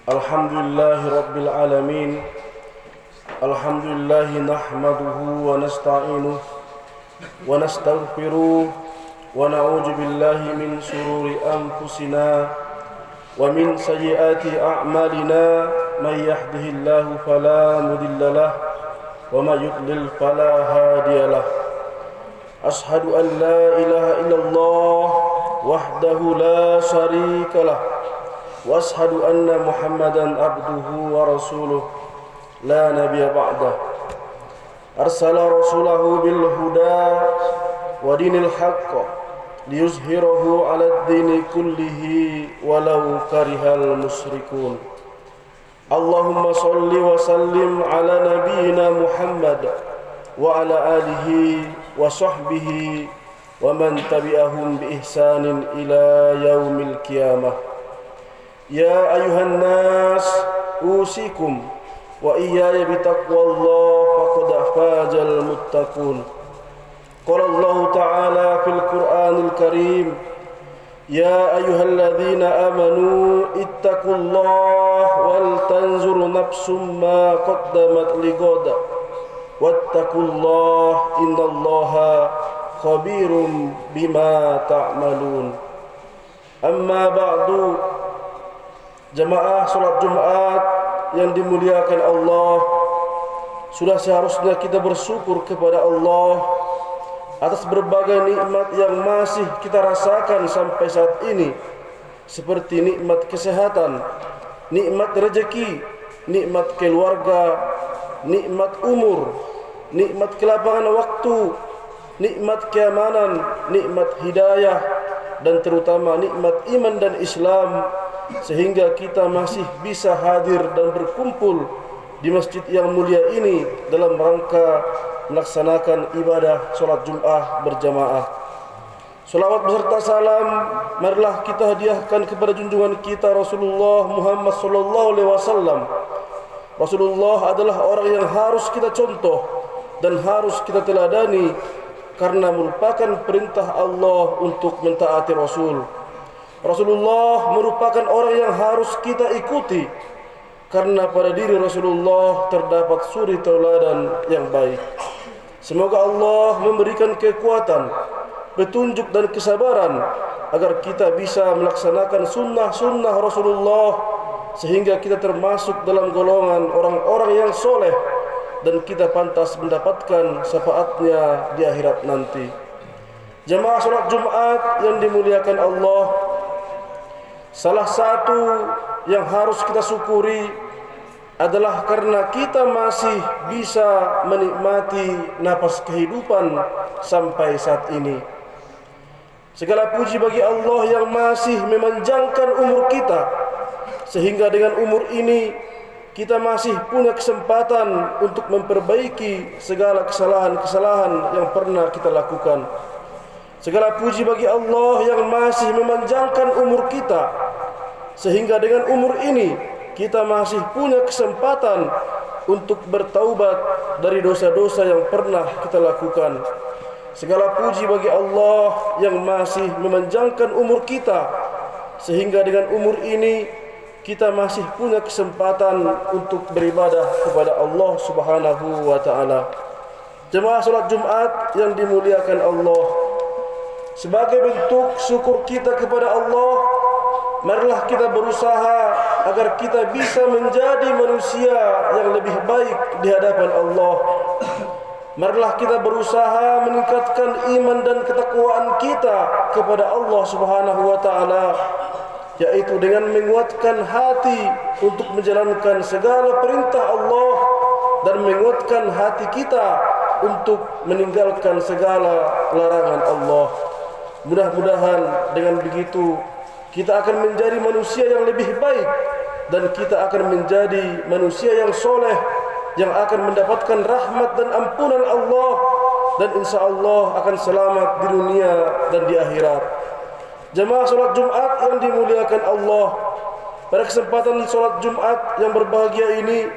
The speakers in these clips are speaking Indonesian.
Alhamdulillahi Rabbil Alamin. Alhamdulillahi nahmaduhu wa nasta'inuh wa nastaghfiruh wa na'udzu billahi min shururi anfusina wa min sayyiati a'malina. Man yahdihillahu fala mudilla lahu wa man yudlil fala hadiya lahu. Ashhadu an la ilaha illallah wahdahu la syarika lahu wa ashhadu anna Muhammadan abduhu wa rasuluh la nabiyya ba'dah. Arsala rasulahu bil huda wa dinil haqq liyuzhirahu 'ala ad-dini kullihi walau karihal musyrikun. Allahumma shalli wa sallim 'ala nabiyyina Muhammad wa 'ala alihi wa sahbihi wa man tabi'ahum bi ihsanin ila yaumil qiyamah. Ya ayuhan nas, usikum wa iyaya bitaqwallah faqad fazal muttaqun. Qala Allah Ta'ala fil Qur'anil Karim, ya ayyuhalladzina amanu ittaqullaha wal tanzur nafsum ma qaddamat lighad wattaqullaha innallaha khabirum bima ta'malun. Amma ba'du. Jamaah salat Jumat yang dimuliakan Allah, sudah seharusnya kita bersyukur kepada Allah atas berbagai nikmat yang masih kita rasakan sampai saat ini, seperti nikmat kesehatan, nikmat rezeki, nikmat keluarga, nikmat umur, nikmat kelapangan waktu, nikmat keamanan, nikmat hidayah, dan terutama nikmat iman dan Islam, sehingga kita masih bisa hadir dan berkumpul di masjid yang mulia ini dalam rangka melaksanakan ibadah salat Jumat berjamaah. Salawat beserta salam marilah kita hadiahkan kepada junjungan kita Rasulullah Muhammad sallallahu alaihi wasallam. Rasulullah adalah orang yang harus kita contoh dan harus kita teladani, karena merupakan perintah Allah untuk mentaati Rasul. Rasulullah merupakan orang yang harus kita ikuti, karena pada diri Rasulullah terdapat suri tauladan yang baik. Semoga Allah memberikan kekuatan, petunjuk dan kesabaran agar kita bisa melaksanakan sunnah-sunnah Rasulullah, sehingga kita termasuk dalam golongan orang-orang yang soleh dan kita pantas mendapatkan syafaatnya di akhirat nanti. Jamaah salat Jumat yang dimuliakan Allah, salah satu yang harus kita syukuri adalah karena kita masih bisa menikmati napas kehidupan sampai saat ini. Segala puji bagi Allah yang masih memanjangkan umur kita, sehingga dengan umur ini kita masih punya kesempatan untuk memperbaiki segala kesalahan-kesalahan yang pernah kita lakukan. Segala puji bagi Allah yang masih memanjangkan umur kita, sehingga dengan umur ini kita masih punya kesempatan untuk bertaubat dari dosa-dosa yang pernah kita lakukan. Segala puji bagi Allah yang masih memanjangkan umur kita, sehingga dengan umur ini kita masih punya kesempatan untuk beribadah kepada Allah Subhanahu wa taala. Jemaah salat Jumat yang dimuliakan Allah, sebagai bentuk syukur kita kepada Allah, marilah kita berusaha agar kita bisa menjadi manusia yang lebih baik di hadapan Allah. Marilah kita berusaha meningkatkan iman dan ketakwaan kita kepada Allah Subhanahu wa taala, yaitu dengan menguatkan hati untuk menjalankan segala perintah Allah dan menguatkan hati kita untuk meninggalkan segala larangan Allah. Mudah-mudahan dengan begitu kita akan menjadi manusia yang lebih baik, dan kita akan menjadi manusia yang soleh, yang akan mendapatkan rahmat dan ampunan Allah, dan insya Allah akan selamat di dunia dan di akhirat. Jemaah salat Jumat yang dimuliakan Allah, pada kesempatan salat Jumat yang berbahagia ini,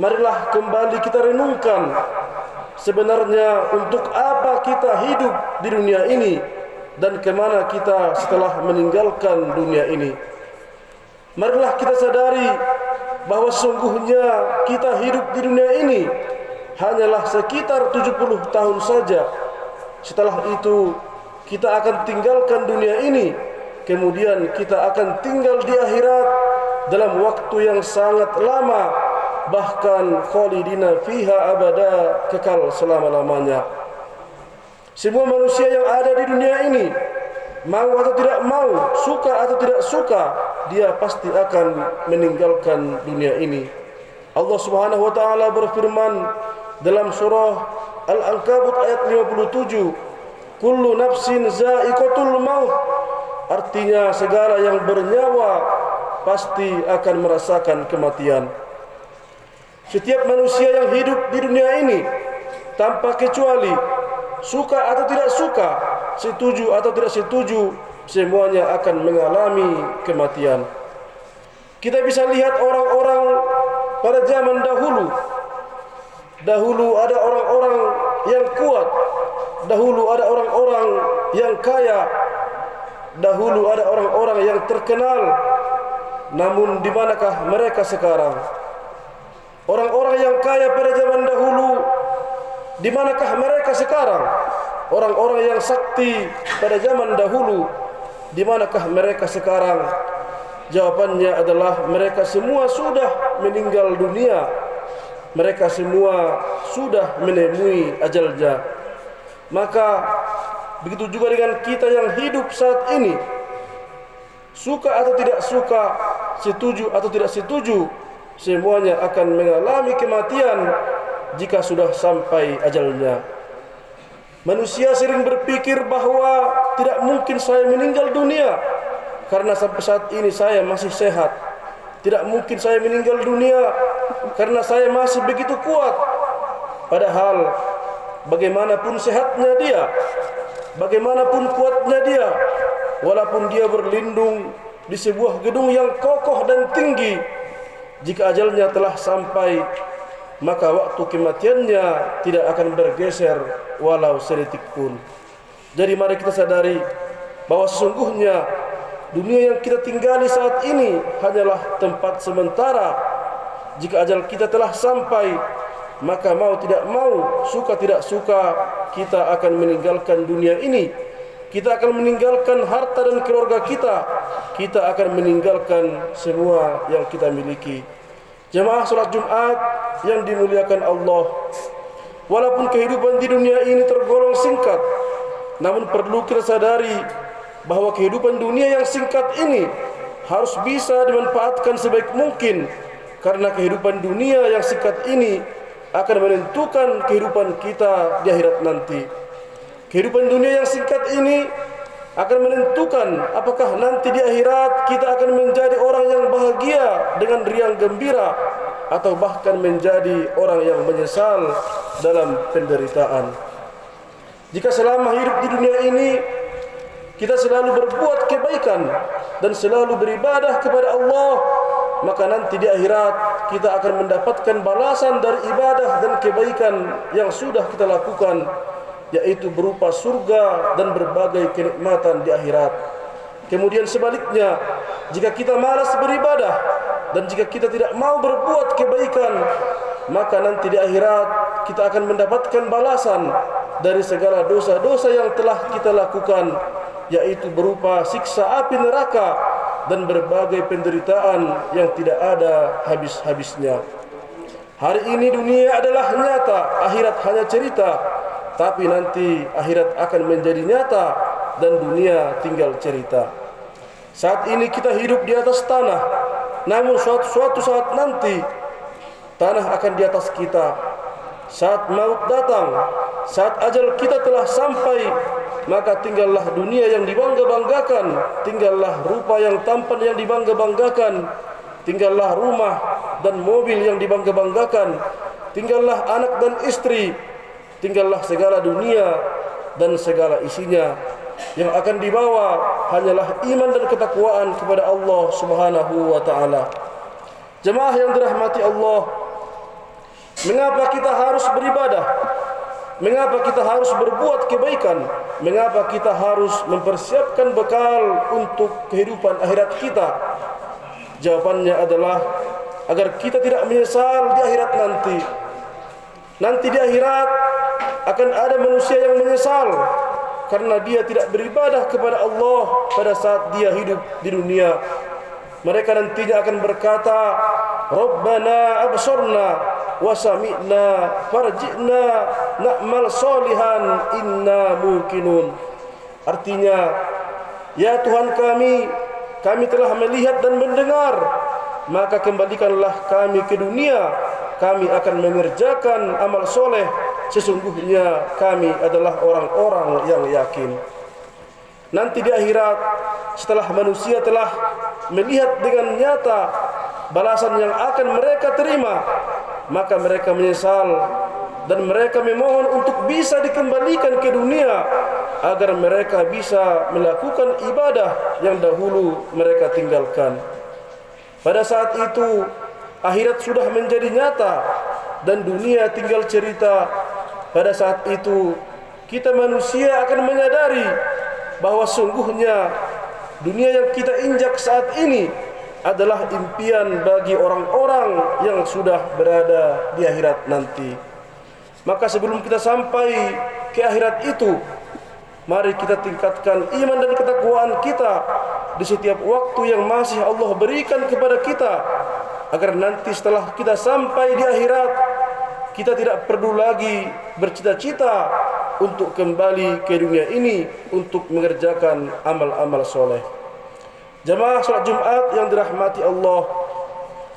marilah kembali kita renungkan sebenarnya untuk apa kita hidup di dunia ini dan kemana kita setelah meninggalkan dunia ini. Marilah kita sadari bahawa sesungguhnya kita hidup di dunia ini hanyalah sekitar 70 tahun saja. Setelah itu kita akan tinggalkan dunia ini. Kemudian kita akan tinggal di akhirat dalam waktu yang sangat lama, bahkan khalidina fiha abada, kekal selama-lamanya. Semua manusia yang ada di dunia ini, mau atau tidak mau, suka atau tidak suka, dia pasti akan meninggalkan dunia ini. Allah Subhanahu wa taala berfirman dalam surah Al-Ankabut ayat 57, kullu nafsin za'iqatul maut. Artinya segala yang bernyawa pasti akan merasakan kematian. Setiap manusia yang hidup di dunia ini tanpa kecuali, suka atau tidak suka, setuju atau tidak setuju, semuanya akan mengalami kematian. Kita bisa lihat orang-orang pada zaman dahulu. Dahulu ada orang-orang yang kuat, dahulu ada orang-orang yang kaya, dahulu ada orang-orang yang terkenal. Namun di manakah mereka sekarang? Orang-orang yang kaya pada zaman dahulu, di manakah mereka sekarang? Orang-orang yang sakti pada zaman dahulu, di manakah mereka sekarang? Jawabannya adalah mereka semua sudah meninggal dunia. Mereka semua sudah menemui ajalnya. Maka begitu juga dengan kita yang hidup saat ini, suka atau tidak suka, setuju atau tidak setuju, semuanya akan mengalami kematian jika sudah sampai ajalnya. Manusia sering berpikir bahawa tidak mungkin saya meninggal dunia karena sampai saat ini saya masih sehat. Tidak mungkin saya meninggal dunia karena saya masih begitu kuat. Padahal bagaimanapun sehatnya dia, bagaimanapun kuatnya dia, walaupun dia berlindung di sebuah gedung yang kokoh dan tinggi, jika ajalnya telah sampai, maka waktu kematiannya tidak akan bergeser walau sedetik pun. Jadi mari kita sadari bahawa sesungguhnya dunia yang kita tinggali saat ini hanyalah tempat sementara. Jika ajal kita telah sampai, maka mau tidak mau, suka tidak suka, kita akan meninggalkan dunia ini. Kita akan meninggalkan harta dan keluarga kita. Kita akan meninggalkan semua yang kita miliki. Jemaah salat Jumat yang dimuliakan Allah, walaupun kehidupan di dunia ini tergolong singkat, namun perlu kita sadari bahawa kehidupan dunia yang singkat ini harus bisa dimanfaatkan sebaik mungkin, karena kehidupan dunia yang singkat ini akan menentukan kehidupan kita di akhirat nanti. Kehidupan dunia yang singkat ini akan menentukan apakah nanti di akhirat kita akan menjadi orang yang bahagia dengan riang gembira, atau bahkan menjadi orang yang menyesal dalam penderitaan. Jika selama hidup di dunia ini kita selalu berbuat kebaikan dan selalu beribadah kepada Allah, maka nanti di akhirat kita akan mendapatkan balasan dari ibadah dan kebaikan yang sudah kita lakukan, yaitu berupa surga dan berbagai kenikmatan di akhirat. Kemudian sebaliknya, jika kita malas beribadah dan jika kita tidak mau berbuat kebaikan, maka nanti di akhirat kita akan mendapatkan balasan dari segala dosa-dosa yang telah kita lakukan, yaitu berupa siksa api neraka dan berbagai penderitaan yang tidak ada habis-habisnya. Hari ini dunia adalah nyata, akhirat hanya cerita. Tapi nanti akhirat akan menjadi nyata dan dunia tinggal cerita. Saat ini kita hidup di atas tanah, namun suatu saat nanti tanah akan di atas kita. Saat maut datang, saat ajal kita telah sampai, maka tinggallah dunia yang dibangga-banggakan, tinggallah rupa yang tampan yang dibangga-banggakan, tinggallah rumah dan mobil yang dibangga-banggakan, tinggallah anak dan istri, tinggallah segala dunia dan segala isinya. Yang akan dibawa hanyalah iman dan ketakwaan kepada Allah Subhanahu wa taala. Jemaah yang dirahmati Allah, mengapa kita harus beribadah? Mengapa kita harus berbuat kebaikan? Mengapa kita harus mempersiapkan bekal untuk kehidupan akhirat kita? Jawabannya adalah agar kita tidak menyesal di akhirat nanti. Nanti di akhirat akan ada manusia yang menyesal karena dia tidak beribadah kepada Allah pada saat dia hidup di dunia. Mereka nantinya akan berkata, Rabbana absorna wa sami'na farji'na na'mal solihan inna muqinun. Artinya, ya Tuhan kami telah melihat dan mendengar, maka kembalikanlah kami ke dunia. Kami akan mengerjakan amal soleh. Sesungguhnya kami adalah orang-orang yang yakin. Nanti di akhirat, setelah manusia telah melihat dengan nyata balasan yang akan mereka terima, maka mereka menyesal dan mereka memohon untuk bisa dikembalikan ke dunia agar mereka bisa melakukan ibadah yang dahulu mereka tinggalkan. Pada saat itu akhirat sudah menjadi nyata dan dunia tinggal cerita. Pada saat itu kita manusia akan menyadari bahwa sungguhnya dunia yang kita injak saat ini adalah impian bagi orang-orang yang sudah berada di akhirat nanti. Maka sebelum kita sampai ke akhirat itu, mari kita tingkatkan iman dan ketakwaan kita di setiap waktu yang masih Allah berikan kepada kita, agar nanti setelah kita sampai di akhirat, kita tidak perlu lagi bercita-cita untuk kembali ke dunia ini untuk mengerjakan amal-amal soleh. Jamaah salat Jumat yang dirahmati Allah,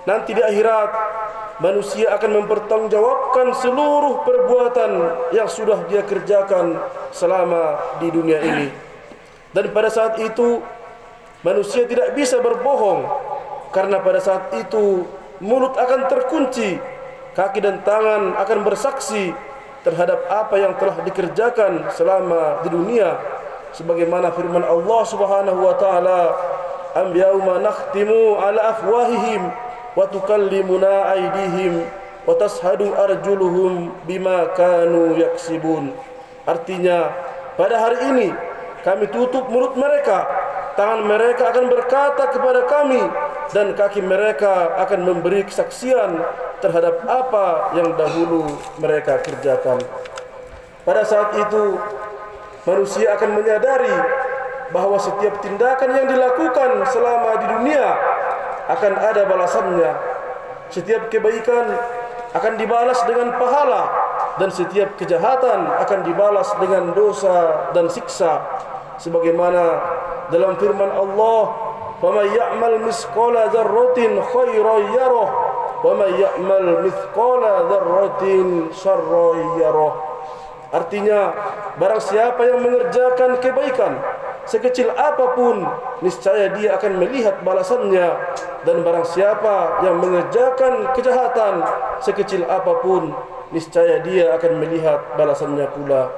nanti di akhirat manusia akan mempertanggungjawabkan seluruh perbuatan yang sudah dia kerjakan selama di dunia ini. Dan pada saat itu manusia tidak bisa berbohong, karena pada saat itu mulut akan terkunci, kaki dan tangan akan bersaksi terhadap apa yang telah dikerjakan selama di dunia, sebagaimana firman Allah Subhanahu wa taala, am yauma nakhtimu ala afwahihim wa tukallimuna aydihim wa tashhadu arjuluhum bima kanu yaksibun. Artinya, pada hari ini kami tutup mulut mereka, tangan mereka akan berkata kepada kami, dan kaki mereka akan memberi kesaksian terhadap apa yang dahulu mereka kerjakan. Pada saat itu manusia akan menyadari bahwa setiap tindakan yang dilakukan selama di dunia akan ada balasannya. Setiap kebaikan akan dibalas dengan pahala, dan setiap kejahatan akan dibalas dengan dosa dan siksa. Sebagaimana dalam firman Allah, "Faman ya'mal mithqala dzarratin khairan yarah, wa man ya'mal mithqala dzarratin syarran yarah." Artinya, barang siapa yang mengerjakan kebaikan sekecil apapun, niscaya dia akan melihat balasannya, dan barang siapa yang mengerjakan kejahatan sekecil apapun, niscaya dia akan melihat balasannya pula.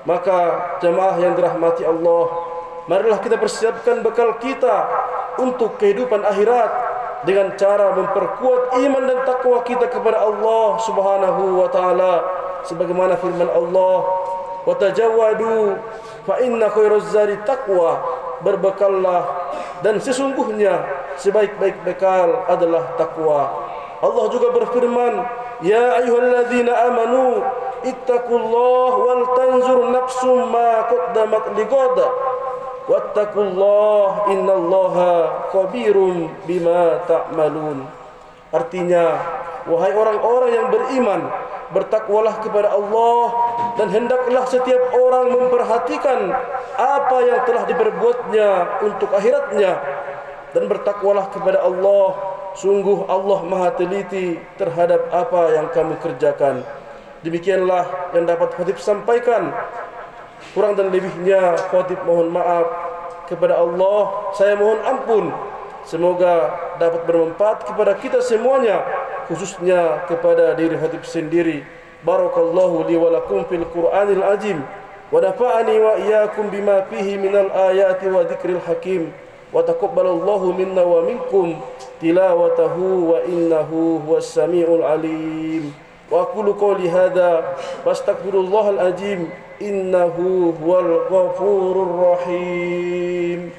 Maka jemaah yang dirahmati Allah, marilah kita persiapkan bekal kita untuk kehidupan akhirat dengan cara memperkuat iman dan takwa kita kepada Allah Subhanahu wa taala, sebagaimana firman Allah, "Wa tajawwadu fa inna khairaz zadi taqwa." Berbekallah, dan sesungguhnya sebaik-baik bekal adalah takwa. Allah juga berfirman, "Ya ayyuhalladzina amanu ittaqullaha wal tanzur nafsum ma qaddamat lighad wattaqullaha innallaha khabirum bima ta'malun." Artinya, wahai orang-orang yang beriman, bertakwalah kepada Allah, dan hendaklah setiap orang memperhatikan apa yang telah diperbuatnya untuk akhiratnya, dan bertakwalah kepada Allah, sungguh Allah Maha teliti terhadap apa yang kamu kerjakan. Demikianlah yang dapat khatib sampaikan. Kurang dan lebihnya khatib mohon maaf kepada Allah. Saya mohon ampun. Semoga dapat bermanfaat kepada kita semuanya, khususnya kepada diri khatib sendiri. Barakallahu li wa lakum fil Qur'anil azim, wa nafa'ani wa iyyakum bima fihi minal ayati wa dzikril hakim, wa taqabbalallahu minna wa minkum tilawatahu wa innahu huwas samiul alim. Wa aqulu qouli hadza wastaghfirullahal azim innahu huwal ghafurur rahim.